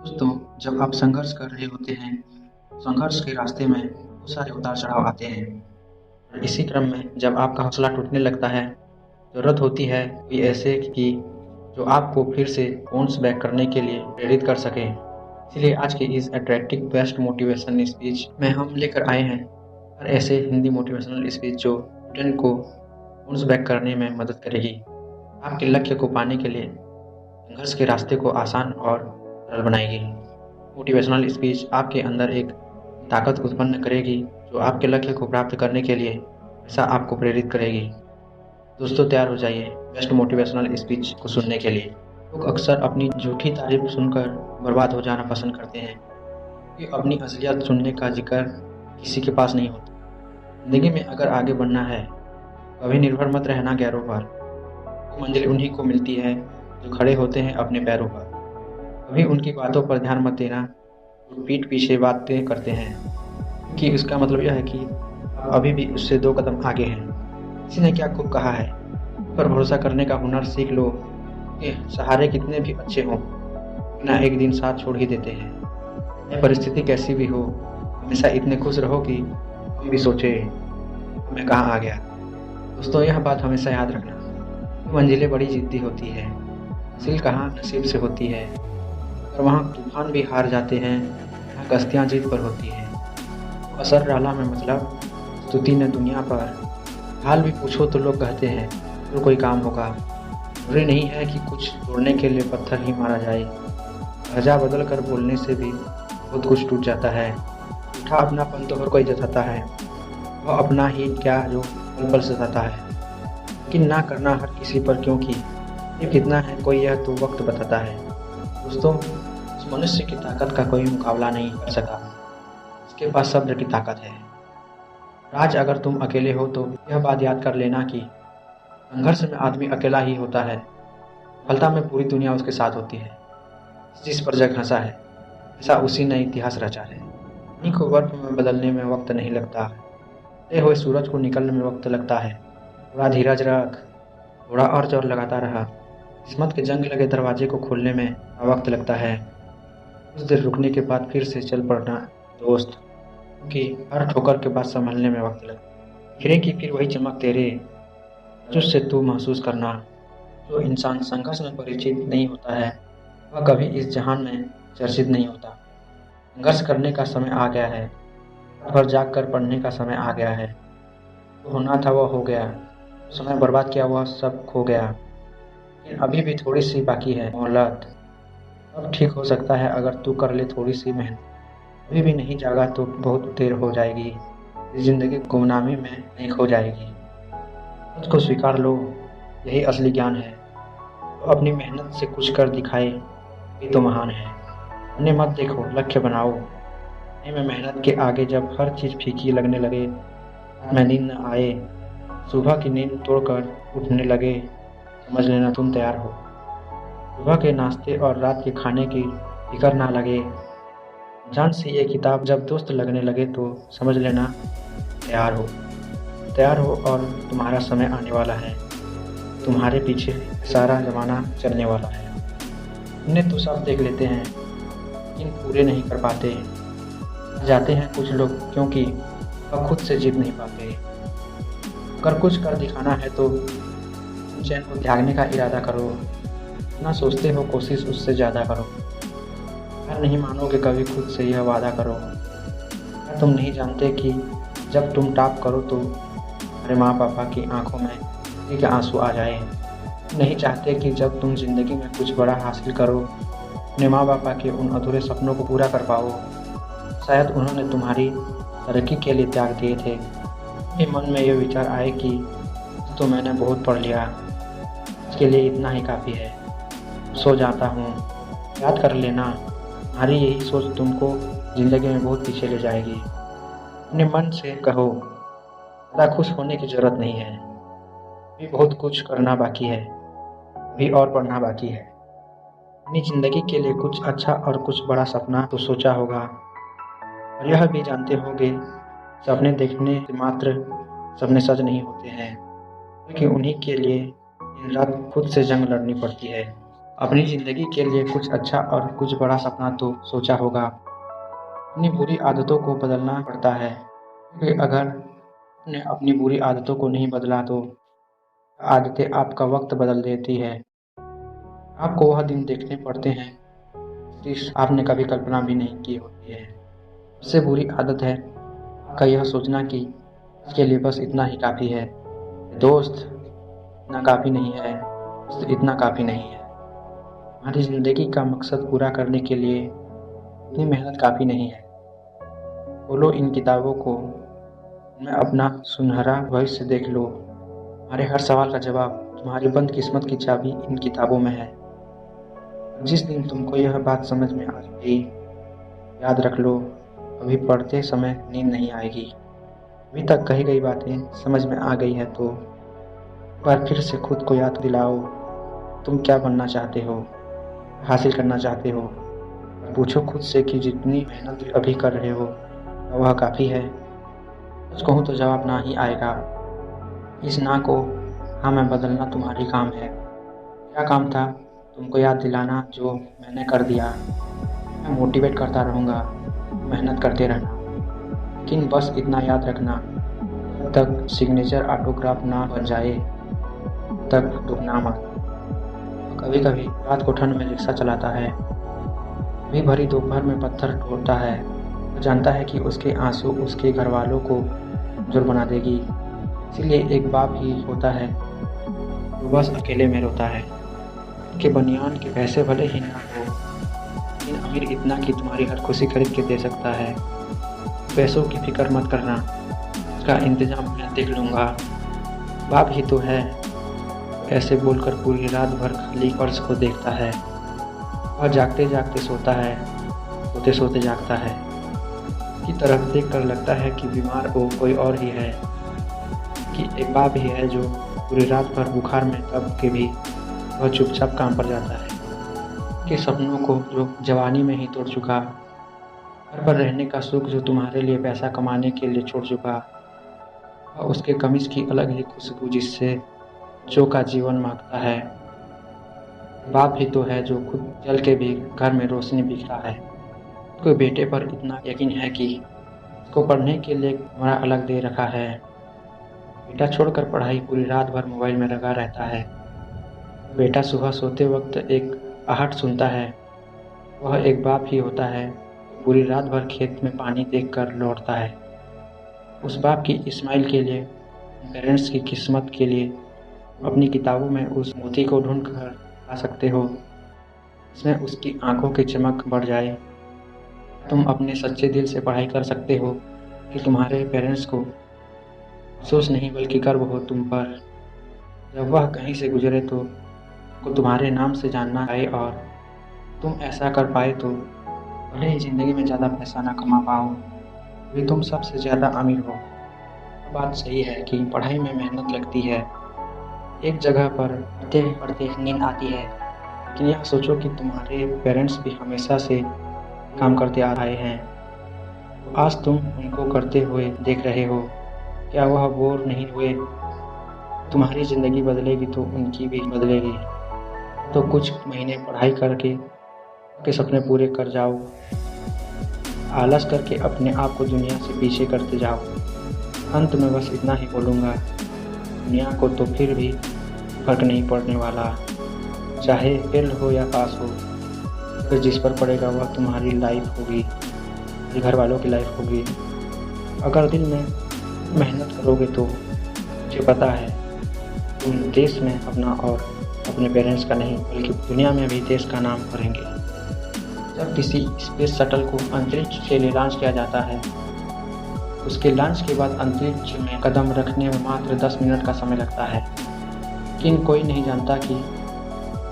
दोस्तों, जब आप संघर्ष कर रहे होते हैं, संघर्ष के रास्ते में बहुत सारे उतार-चढ़ाव आते हैं और इसी क्रम में जब आपका हौसला टूटने लगता है, ज़रूरत होती है कोई ऐसे की जो आपको फिर से बाउंस बैक करने के लिए प्रेरित कर सके। इसीलिए आज की इस अट्रैक्टिव बेस्ट मोटिवेशन स्पीच में हम लेकर आए हैं और ऐसे हिंदी मोटिवेशनल स्पीच जो स्टूडेंट को बाउंस बैक करने में मदद करेगी। आपके लक्ष्य को पाने के लिए संघर्ष के रास्ते को आसान और सरल बनाएगी। मोटिवेशनल स्पीच आपके अंदर एक ताकत उत्पन्न करेगी जो आपके लक्ष्य को प्राप्त करने के लिए हमेशा आपको प्रेरित करेगी। दोस्तों, तैयार हो जाइए बेस्ट मोटिवेशनल स्पीच को सुनने के लिए। लोग अक्सर अपनी झूठी तारीफ सुनकर बर्बाद हो जाना पसंद करते हैं क्योंकि अपनी असलियत सुनने का जिक्र किसी के पास नहीं होता। जिंदगी में अगर आगे बढ़ना है, कभी निर्भर मत रहना गैरों पर। वो मंजिल उन्हीं को मिलती है जो खड़े होते हैं अपने पैरों पर। कभी उनकी बातों पर ध्यान मत देना जो पीठ पीछे बातें करते हैं, क्योंकि इसका मतलब यह है कि आप अभी भी उससे 2 कदम आगे हैं। किसी ने क्या खूब कहा है, पर भरोसा करने का हुनर सीख लो कि सहारे कितने भी अच्छे हों, ना एक दिन साथ छोड़ ही देते हैं। चाहे परिस्थिति कैसी भी हो, हमेशा इतने खुश रहो कि हम भी सोचे मैं कहाँ आ गया। दोस्तों, यह बात हमेशा याद रखना, मंजिलें बड़ी जिद्दी होती है, हासिल कहाँ नसीब से होती है। और वहाँ तूफान भी हार जाते हैं, यहाँ कश्तियाँ जीत पर होती हैं। असर डाला में मतलब स्तुति ने दुनिया पर, हाल भी पूछो तो लोग कहते हैं तो कोई काम होगा। जरूरी नहीं है कि कुछ तोड़ने के लिए पत्थर ही मारा जाए, लहजा बदल कर बोलने से भी बहुत कुछ टूट जाता है। झूठा अपनापन तो हर कोई जताता है, वह अपना ही क्या जो पल पल सताता है। लेकिन ना करना हर किसी पर, क्योंकि ये कितना है कोई यह तो वक्त बताता है। दोस्तों, इस मनुष्य की ताकत का कोई मुकाबला नहीं कर सका, इसके पास सब्र की ताकत है। आज अगर तुम अकेले हो तो यह बात याद कर लेना कि संघर्ष में आदमी अकेला ही होता है, सफलता में पूरी दुनिया उसके साथ होती है। जिस पर जग हंसा है, ऐसा उसी ने इतिहास रचा है। पानी को बर्फ में बदलने में वक्त नहीं लगता, खिले हुए सूरज को निकलने में वक्त लगता है। थोड़ा धीरज रख, थोड़ा और जोर लगाता रहा, किस्मत के जंग लगे दरवाजे को खोलने में वक्त लगता है। कुछ देर रुकने के बाद फिर से चल पड़ना दोस्त, क्योंकि हर ठोकर के बाद संभलने में वक्त लगता है। गिरेगी फिर वही चमक तेरे, तुझसे तू महसूस करना। जो इंसान संघर्ष में परिचित नहीं होता है, वह कभी इस जहान में चर्चित नहीं होता। संघर्ष करने का समय आ गया है, रात भर जाग कर पढ़ने का समय आ गया है। जो होना था वह हो गया, जो समय बर्बाद किया वह सब खो गया। लेकिन अभी भी थोड़ी सी बाकी है मोहलत, अब ठीक हो सकता है अगर तू कर ले थोड़ी सी मेहनत। अभी भी नहीं जागा तो बहुत देर हो जाएगी, इस जिंदगी गुमनामी में नहीं खो जाएगी। खुद को स्वीकार लो, यही असली ज्ञान है। तो अपनी मेहनत से कुछ कर दिखाए ये तो महान है। उन्हें मत देखो, लक्ष्य बनाओ। में मेहनत के आगे जब हर चीज़ फीकी लगने लगे, रात में नींद न आए, सुबह की नींद तोड़कर उठने लगे, समझ लेना तुम तैयार हो। सुबह के नाश्ते और रात के खाने की फिक्र ना लगे, जान से ये किताब जब दोस्त लगने लगे तो समझ लेना तैयार हो। तैयार हो और तुम्हारा समय आने वाला है, तुम्हारे पीछे सारा ज़माना चलने वाला है। उन्हें तो सब देख लेते हैं लेकिन पूरे नहीं कर पाते, जाते हैं कुछ लोग क्योंकि वह खुद से जीत नहीं पाते। अगर कुछ कर दिखाना है तो चैन को त्यागने का इरादा करो, ना सोचते हो कोशिश उससे ज़्यादा करो। हार नहीं मानोगे कभी, खुद से यह वादा करो। क्या तुम नहीं जानते कि जब तुम टॉप करो तो तुम्हारे माँ पापा की आंखों में एक आंसू आ जाए। नहीं चाहते कि जब तुम जिंदगी में कुछ बड़ा हासिल करो, अपने माँ बापा के उन अधूरे सपनों को पूरा कर पाओ। शायद उन्होंने तुम्हारी तरक्की के लिए त्याग दिए थे। मेरे मन में यह विचार आए कि तो मैंने बहुत पढ़ लिया, इसके लिए इतना ही काफ़ी है, सो जाता हूँ। याद कर लेना, तुम्हारी यही सोच तुमको ज़िंदगी में बहुत पीछे ले जाएगी। अपने मन से कहो, ज़्यादा खुश होने की ज़रूरत नहीं है, अभी बहुत कुछ करना बाकी है, अभी और पढ़ना बाकी है। अपनी ज़िंदगी के लिए कुछ अच्छा और कुछ बड़ा सपना तो सोचा होगा, और यह भी जानते होंगे सपने देखने से मात्र सपने सच नहीं होते हैं, बल्कि उन्हीं के लिए दिन रात खुद से जंग लड़नी पड़ती है। अपनी ज़िंदगी के लिए कुछ अच्छा और कुछ बड़ा सपना तो सोचा होगा। अपनी बुरी आदतों को बदलना पड़ता है, क्योंकि अगर आपने अपनी बुरी आदतों को नहीं बदला तो आदतें आपका वक्त बदल देती है। आपको वह दिन देखने पड़ते हैं जिस आपने कभी कल्पना भी नहीं की होती है। सबसे बुरी आदत है आपका यह सोचना कि आज के लिए बस इतना ही काफ़ी है। दोस्त इतना काफ़ी नहीं है, दोस्त इतना काफ़ी नहीं है। हमारी ज़िंदगी का मकसद पूरा करने के लिए इतनी मेहनत काफ़ी नहीं है। खोलो इन किताबों को, उनमें अपना सुनहरा भविष्य देख लो। हमारे हर सवाल का जवाब, तुम्हारी बंद किस्मत की चाबी इन किताबों में है। जिस दिन तुमको यह बात समझ में आ गई, याद रख लो, अभी पढ़ते समय नींद नहीं आएगी। अभी तक कही गई बातें समझ में आ गई है तो एक बार फिर से खुद को याद दिलाओ, तुम क्या बनना चाहते हो, हासिल करना चाहते हो। और पूछो खुद से कि जितनी मेहनत अभी कर रहे हो, क्या वह काफ़ी है? सच कहूँ तो जवाब ना ही आएगा। इस ना को हाँ में बदलना तुम्हारी काम है। क्या काम था? तुमको याद दिलाना जो मैंने कर दिया। मैं मोटिवेट करता रहूँगा, मेहनत करते रहना। लेकिन बस इतना याद रखना, जब तक सिग्नेचर ऑटोग्राफ ना बन जाए तब तक डूबना मत। कभी कभी रात को ठंड में रिक्शा चलाता है, कभी भरी दोपहर में पत्थर ढोता है। वो जानता है कि उसके आंसू उसके घर वालों को कमजोर बना देगी। इसीलिए एक बाप ही होता है जो बस अकेले में रोता है। कि बनियान के पैसे भले ही ना हो, लेकिन अमीर इतना कि तुम्हारी हर खुशी खरीद के दे सकता है। पैसों की फिक्र मत करना, उसका इंतजाम मैं देख लूँगा। बाप ही तो है, ऐसे बोलकर पूरी रात भर खाली फर्श को देखता है। वह जागते जागते सोता है, सोते सोते जागता है। की तरफ देख कर लगता है कि बीमार वो कोई और ही है, कि एक बाप ही है जो पूरी रात भर बुखार में दब के भी वह चुपचाप काम पर जाता है। के सपनों को जो जवानी में ही तोड़ चुका, घर पर रहने का सुख जो तुम्हारे लिए पैसा कमाने के लिए छोड़ चुका, और उसके कमीज की अलग ही खुशबू जिससे बच्चों का जीवन मांगता है। बाप ही तो है जो खुद जल के भी घर में रोशनी बिखरा है। कोई बेटे पर इतना यकीन है कि उसको पढ़ने के लिए कमरा अलग दे रखा है। बेटा छोड़कर पढ़ाई पूरी रात भर मोबाइल में लगा रहता है। बेटा सुबह सोते वक्त एक आहट सुनता है। वह एक बाप ही होता है, पूरी रात भर खेत में पानी देखकर लौटता है। उस बाप की इस्माइल के लिए, पेरेंट्स की किस्मत के लिए अपनी किताबों में उस मोती को ढूंढ कर ला सकते हो, इसमें उसकी आंखों की चमक बढ़ जाए। तुम अपने सच्चे दिल से पढ़ाई कर सकते हो कि तुम्हारे पेरेंट्स को अफसोस नहीं बल्कि गर्व हो तुम पर। जब वह कहीं से गुजरे तो उनको तुम्हारे नाम से जानना आए, और तुम ऐसा कर पाए तो भले ही ज़िंदगी में ज़्यादा पैसा ना कमा पाओ, भी तुम सबसे ज़्यादा अमीर हो। बात सही है कि पढ़ाई में मेहनत लगती है, एक जगह पर पढ़ते पढ़ते नींद आती है। लेकिन यह सोचो कि तुम्हारे पेरेंट्स भी हमेशा से काम करते आ रहे हैं, तो आज तुम उनको करते हुए देख रहे हो। क्या वह बोर नहीं हुए? तुम्हारी ज़िंदगी बदलेगी तो उनकी भी बदलेगी। तो कुछ महीने पढ़ाई करके के सपने पूरे कर जाओ, आलस करके अपने आप को दुनिया से पीछे करते जाओ। अंत में बस इतना ही बोलूँगा, दुनिया को तो फिर भी फर्क नहीं पड़ने वाला, चाहे फेल हो या पास हो। फिर जिस पर पड़ेगा वह तुम्हारी लाइफ होगी, घर वालों की लाइफ होगी। अगर दिल में मेहनत करोगे तो मुझे पता है तुम देश में अपना और अपने पेरेंट्स का नहीं बल्कि दुनिया में भी देश का नाम करेंगे। जब किसी स्पेस शटल को अंतरिक्ष के लिए लॉन्च किया जाता है, उसके लॉन्च के बाद अंतरिक्ष में कदम रखने में मात्र 10 मिनट का समय लगता है। लेकिन कोई नहीं जानता कि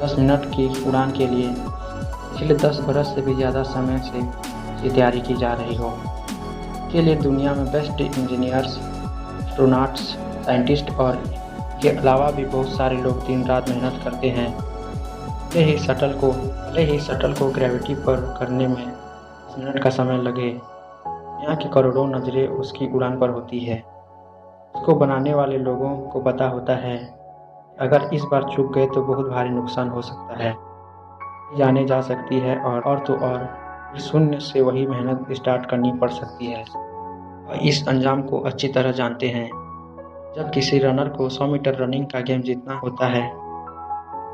10 मिनट की उड़ान के लिए पिछले 10 बरस से भी ज़्यादा समय से इसकी तैयारी की जा रही हो। के लिए दुनिया में बेस्ट इंजीनियर्स, एस्ट्रोनॉट्स, साइंटिस्ट और के अलावा भी बहुत सारे लोग दिन रात मेहनत करते हैं। भले ही शटल को ग्रेविटी पर करने में 10 मिनट का समय लगे, यहाँ की करोड़ों नज़रें उसकी उड़ान पर होती है। उसको बनाने वाले लोगों को पता होता है अगर इस बार चूक गए तो बहुत भारी नुकसान हो सकता है। जाने जा सकती है और तो और फिर शून्य से वही मेहनत स्टार्ट करनी पड़ सकती है। वह इस अंजाम को अच्छी तरह जानते हैं। जब किसी रनर को 100 मीटर रनिंग का गेम जीतना होता है,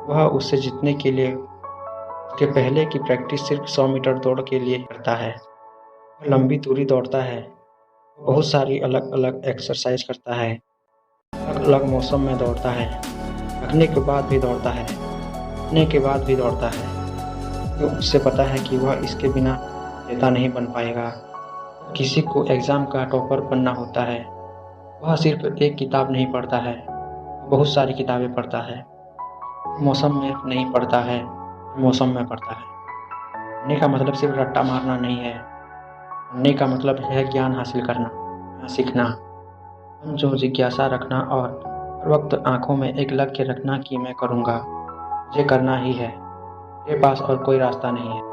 वह उससे जीतने के लिए उसके पहले की प्रैक्टिस सिर्फ 100 मीटर दौड़ के लिए करता है। वह लंबी दूरी दौड़ता है, बहुत सारी अलग-अलग एक्सरसाइज करता है, अलग-अलग मौसम में दौड़ता है, थकने के बाद भी दौड़ता है, जीतने के बाद भी दौड़ता है। क्योंकि उसे पता है कि वह इसके बिना नेता नहीं बन पाएगा। किसी को एग्ज़ाम का टॉपर बनना होता है, वह सिर्फ एक किताब नहीं पढ़ता है, बहुत सारी किताबें पढ़ता है। मौसम में नहीं पढ़ता है, मौसम में पढ़ता है। पढ़ने का मतलब सिर्फ रट्टा मारना नहीं है, पढ़ने का मतलब है ज्ञान हासिल करना, सीखना, मन जो जिज्ञासा रखना और हर वक्त आँखों में एक लक्ष्य रखना कि मैं करूँगा, मुझे करना ही है, मेरे पास और कोई रास्ता नहीं है।